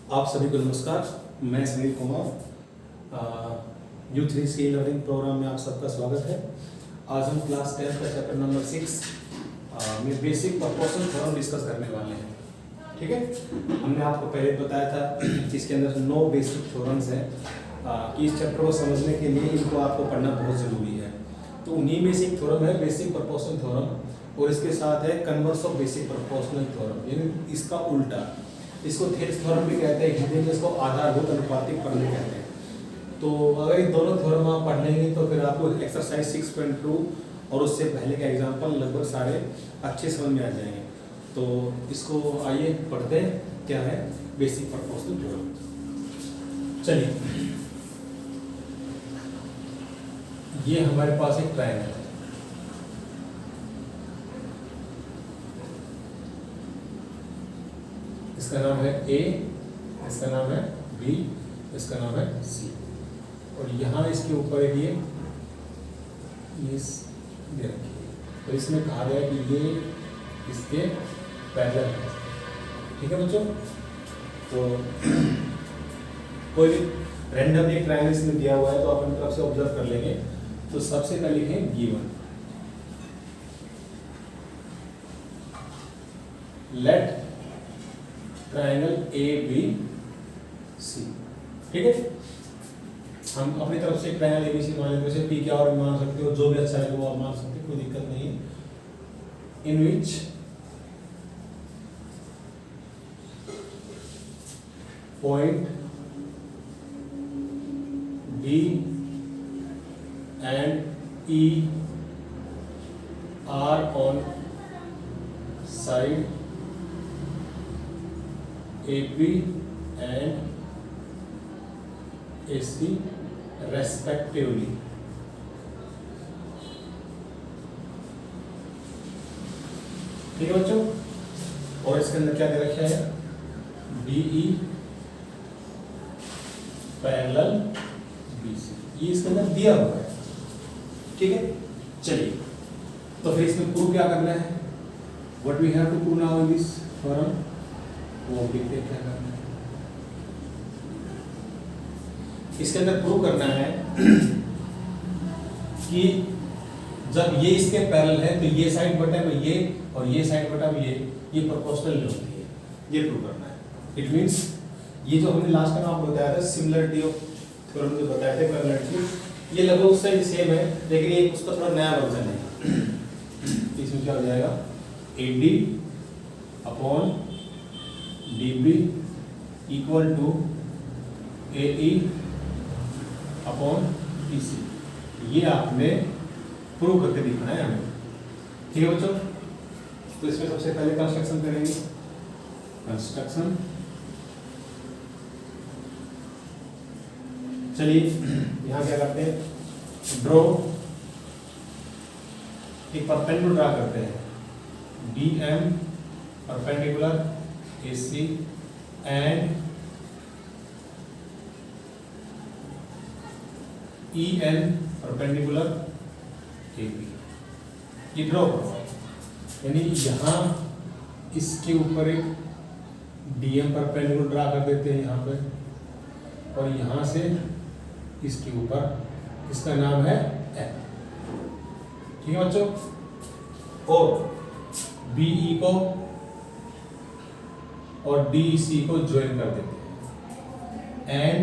आप सभी को नमस्कार। मैं Sunil Kumar, U3C learning programme में आप सबका स्वागत है। आज हम क्लास 10 का चैप्टर नंबर 6 में बेसिक प्रपोर्शन थ्योरम डिस्कस करने वाले हैं। ठीक है, हमने आपको पहले बताया था कि इसके अंदर 9 बेसिक थ्योरम्स हैं कि इस चैप्टर को समझने के लिए इनको आपको पढ़ना बहुत ज़रूरी है। तो उन्हीं में से एक थ्योरम है बेसिक प्रपोर्शन थ्योरम, और इसके साथ है converse of basic proportional theorem, यानी इसका उल्टा। इसको थेल्स थ्योरम भी कहते हैं, हिंदी में इसको आधारभूत अनुपातिक प्रमेय कहते हैं। तो अगर ये दोनों थ्योरम आप पढ़ लेंगे तो फिर आपको एक्सरसाइज 6.2 और उससे पहले का एग्जाम्पल लगभग सारे अच्छे समझ में आ जाएंगे। तो इसको आइए पढ़ते हैं, क्या है बेसिक प्रोपोर्शनल थ्योरम। चलिए, ये हमारे पास एक ट्रायंगल है। इसका नाम है A, इसका नाम है B, इसका नाम है C, और यहाँ इसके ऊपर एक ये दे रखी है। तो इसमें कहा गया कि ये इसके पैरेलल है। ठीक है बच्चों, तो कोई भी रैंडम एक ट्रायंगल इसमें दिया हुआ है तो आप अपनी तरफ से ऑब्जर्व कर लेंगे। तो सबसे पहले लिखें गिवन, लेट ट्रायंगल ABC। ठीक है, हम अपनी तरफ से ट्रायंगल ABC मान लेते हैं, P क्या और मान सकते हो, जो भी अच्छा है वो आप मान सकते हो, कोई दिक्कत नहीं है। In which point D and E are on side AP and AC respectively। ठीक है बच्चों, और इसके अंदर क्या दे रखा है, DE पैरेलल BC, ये इसके अंदर दिया हुआ है। ठीक है, चलिए तो फिर इसमें प्रूव क्या करना है, what we have to prove now in this theorem, वो देखते हैं क्या करना है। इसके अंदर प्रूव करना है कि जब ये इसके पैरेलल है तो ये साइड बटा ये और ये साइड बटा ये प्रोपोर्शनल होती है, ये प्रूव करना है। इट मींस ये जो हमने लास्ट टाइम आपको बताया था सिमिलरिटी ऑफ थ्योरम जो बताए थे पैरेललिटी, ये लगभग उससे सेम है, लेकिन ये उसका थोड़ा नया वर्जन है। इसमें क्या हो जाएगा, AD upon DB equal to AE upon BC। ये आपने प्रूव करके दिखाना है हमें। ठीक है बच्चों, तो इसमें सबसे पहले कंस्ट्रक्शन करेंगे। कंस्ट्रक्शन, चलिए यहाँ क्या करते हैं, ड्रॉ एक परपेंडिकुलर ड्रा करते हैं, DM perpendicular AC and EN perpendicular AB। ये ड्रॉ करो, यानी यहाँ इसके ऊपर एक DM परपेंडिकुलर ड्रा कर देते हैं यहाँ पे, और यहाँ से इसके ऊपर इसका नाम है N। ठीक है बच्चों, और BE को और DEC को ज्वाइन कर देते हैं, and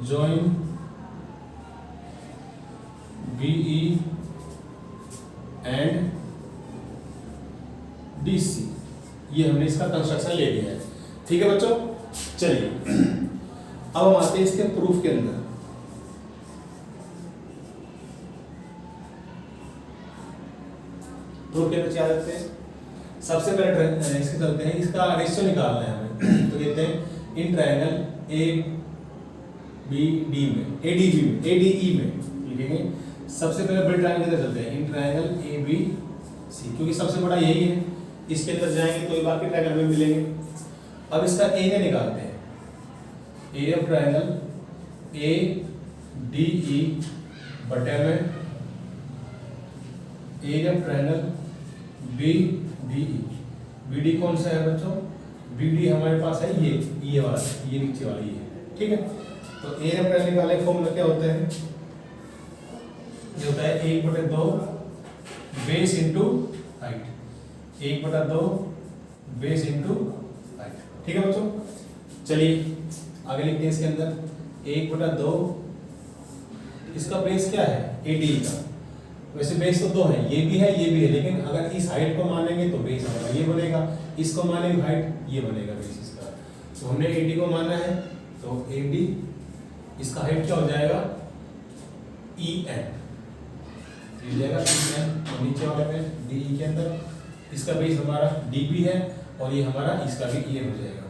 join BE and DC। ये हमने इसका कंस्ट्रक्शन ले लिया है। ठीक है बच्चों, चलिए अब हम आते हैं इसके प्रूफ के अंदर। प्रूफ के अंदर क्या करते हैं, सबसे पहले इसके चलते हैं, इसका रेशियो निकालना है हमें। तो कहते हैं इन ट्रायंगल ABD में ADE में लिखेंगे। सबसे पहले बड़े ट्रायंगल के चलते हैं, इन ट्रायंगल ABC, क्योंकि सबसे बड़ा यही है। इसके अंदर जाएंगे तो बाकी ट्रायंगल में मिलेंगे। अब इसका एरिया निकालते हैं, एरिया ऑफ ट्रायंगल ADE बटे में area of triangle BD D E. B D कौन सा है बच्चों? बी डी हमारे पास है ये वाला, ये नीचे वाला ये, ठीक है। तो एरिया ट्रायंगल निकालने का फॉर्मूला क्या होता है? ये होता है 1/2 base into height, 1/2 base into height, ठीक है बच्चों। चलिए आगे लिखते हैं इसके अंदर 1/2, इसका बेस क्या है? ADE का। वैसे बेस तो दो है, ये भी है, लेकिन अगर इस हाइट को मानेंगे तो बेस हमारा ये बनेगा, इसको मानेंगे हाइट ये बनेगा बेस इसका। तो हमने AD को माना है, तो AD इसका हाइट क्या हो जाएगा? EN, ये जाएगा EN, और नीचे वाले में DE के अंदर इसका बेस हमारा DB है, और ये हमारा इसका भी EN हो जाएगा,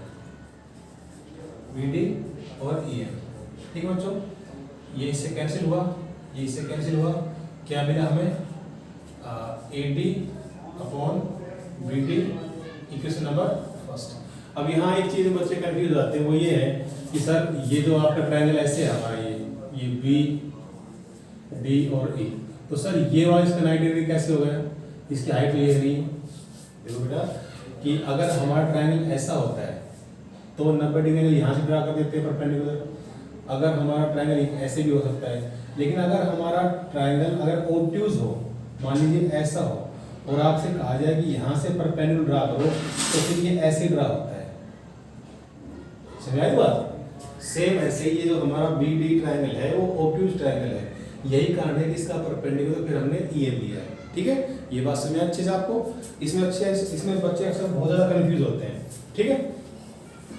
BD और EN, ठीक है बच्चों। ये इससे कैंसिल हुआ, ये इससे कैंसिल हुआ, क्या मिला हमें? AD upon BD, equation number first. अब यहाँ एक चीज बच्चे कंफ्यूज आते हैं, वो ये है कि सर ये जो आपका ट्रायंगल ऐसे है हमारा, ये B D और E, तो सर ये वाला इसका 90 डिग्री कैसे हो गया? इसकी हाइट ये नहीं। देखो बेटा कि अगर हमारा ट्रायंगल ऐसा होता है तो 90 डिग्री यहाँ से ड्रा कर देते हैं परपेंडिकुलर। अगर हमारा ट्रायंगल ऐसे भी हो सकता है, लेकिन अगर हमारा ट्रायंगल अगर ऑब्ट्यूज हो, मान लीजिए ऐसा हो, और आपसे कहा जाए कि यहाँ से परपेंडिकुलर ड्रा करो, तो फिर ये ऐसे ड्रा होता है। समझ आई बात? सेम ऐसे ये जो हमारा BD ट्रायंगल है वो ऑब्ट्यूज ट्रायंगल है, यही कारण है कि इसका परपेंडिकुलर फिर हमने EN लिया है, ठीक है। ये बात समझ अच्छे से आपको? इसमें बच्चे अक्सर बहुत ज़्यादा कंफ्यूज होते हैं, ठीक है।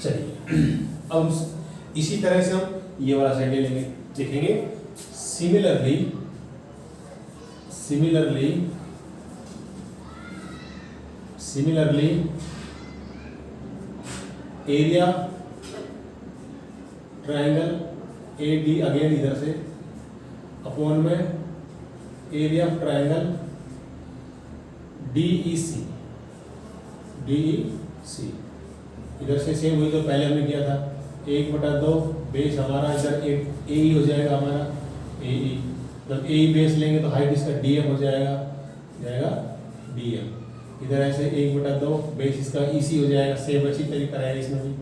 चलिए अब इसी तरह से हम ये वाला साइड ले लेंगे, लिखेंगे similarly area triangle AD again इधर से अपॉन में एरिया ऑफ ट्रायंगल DEC इधर से सेम वही जो पहले हमने किया था, 1/2 बेस हमारा इधर AE हो जाएगा हमारा, AE जब AE बेस लेंगे तो हाइट इसका DM हो जाएगा DM। इधर ऐसे 1/2 बेस इसका EC हो जाएगा, सेम इसी तरीका रहेगा इसमें भी,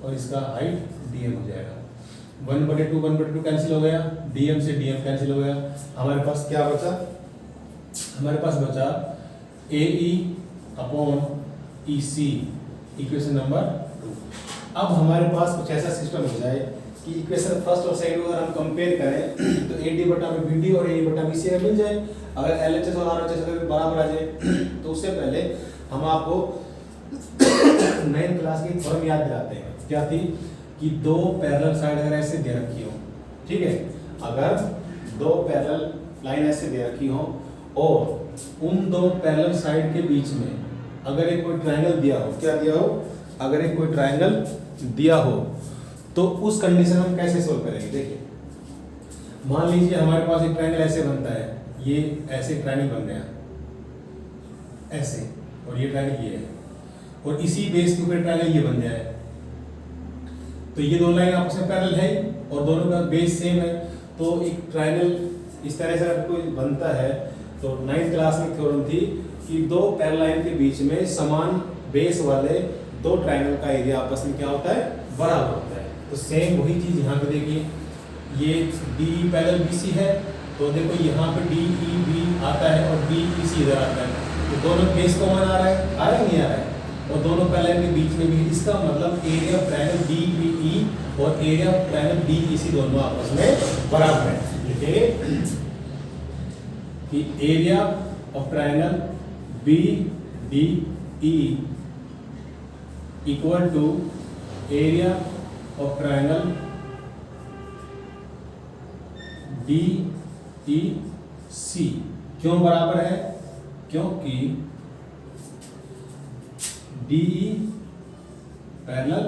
और इसका हाइट DM हो जाएगा। 1/2 कैंसिल हो गया, DM से DM कैंसिल हो गया, हमारे पास क्या बचा? हमारे पास बचा AE upon EC, equation number 2। अब हमारे पास कुछ ऐसा सिस्टम हो जाए कि इक्वेशन फर्स्ट और सेकंड अगर हम कंपेयर करें तो AD/BD और AE/BC मिल जाए। अगर LHS और RHS अगर बराबर आ जाए तो उससे पहले हम आपको 9th क्लास की फॉर्म याद दिलाते हैं। क्या थी? कि दो पैरेलल साइड अगर ऐसे दे रखी हो, ठीक है, अगर दो पैरेलल लाइन ऐसे दे रखी हो और उन दो पैरेलल साइड के बीच में अगर एक कोई ट्रायंगल दिया हो, क्या दिया हो? अगर एक कोई ट्रायंगल दिया हो तो उस कंडीशन हम कैसे सोल्व करेंगे? देखिए मान लीजिए हमारे पास एक ट्रायंगल ऐसे बनता है, ये ऐसे ट्रायंगल बन गया ऐसे, और ये ट्रायंगल ये है, और इसी बेस के ऊपर ट्रायंगल ये बन जाए, तो ये दोनों लाइन आपस में पैरेलल है और दोनों का बेस सेम है। तो एक ट्रायंगल इस तरह से अगर कोई बनता है तो 9th क्लास में थ्योरम थी कि दो पैरेलल लाइन के बीच में समान बेस वाले दो ट्रायंगल का एरिया आपस में क्या होता है? बराबर होता है। तो सेम वही चीज यहाँ पे देखिए, ये DE पैरेलल BC है, तो देखो यहाँ पे DEB आता है और BEC इधर आता है, तो दोनों बेस कॉमन आ रहा है नहीं आ रहा है, और दोनों पैरेलल के बीच में भी, इसका मतलब एरिया ऑफ ट्रायंगल DBE और एरिया ऑफ ट्रायंगल DEC दोनों आपस में बराबर है। लिखेंगे कि area of triangle BDE equal to area of triangle DEC। क्यों बराबर है? क्योंकि DE पैरेलल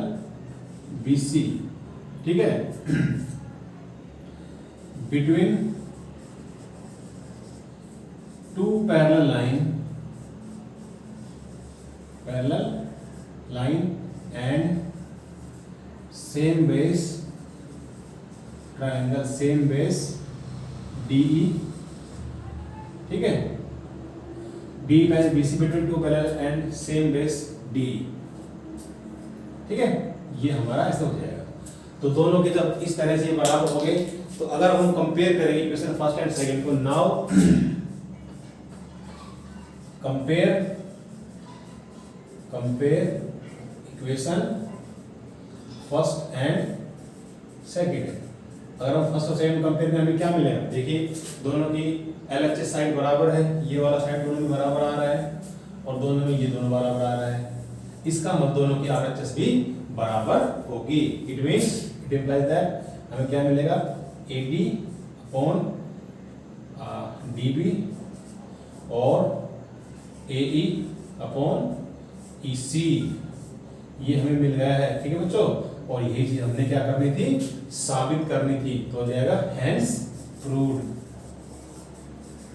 BC, ठीक है, between two parallel line and same base triangle, same base DE, ठीक है। B minus BC between two parallel and same base D, ठीक है, ये हमारा ऐसा हो जाएगा। तो दोनों के जब इस तरह से बराबर हो गए तो अगर हम कंपेयर करेंगे इक्वेशन फर्स्ट एंड सेकंड को, now compare equation first and second. अगर हम फर्स्ट और सेकंड कंपेयर करें हमें क्या मिलेगा, देखिए दोनों की LHS साइड बराबर है, ये वाला साइड दोनों में बराबर आ रहा है और दोनों में ये दोनों बराबर आ रहा है, इसका मतलब दोनों की RHS भी बराबर होगी। It means it implies that हमें क्या मिलेगा, AD अपॉन DB और AE अपॉन EC, ये हमें मिल गया है, ठीक है बच्चों। और यही चीज हमने क्या करनी थी, साबित करनी थी, तो हो जाएगा हैंस प्रूव्ड,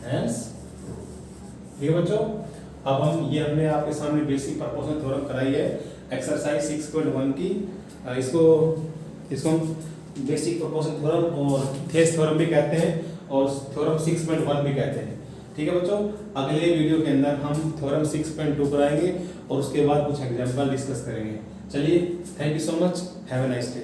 हैंस, ठीक है बच्चों। अब हम ये हमने आपके सामने बेसिक प्रोपोर्शनल थ्योरम कराई है एक्सरसाइज 6.1 की, इसको हम बेसिक प्रोपोर्शनल थ्योरम और थेस थ्योरम भी कहते हैं और थ्योरम 6.1 भी कहते हैं, ठीक है बच्चों। अगले वीडियो के अंदर हम थ्योरम 6.2 कराएंगे और उसके बाद कुछ एग्जांपल डिस्कस करेंगे। चलिए, thank you so much, have a nice day.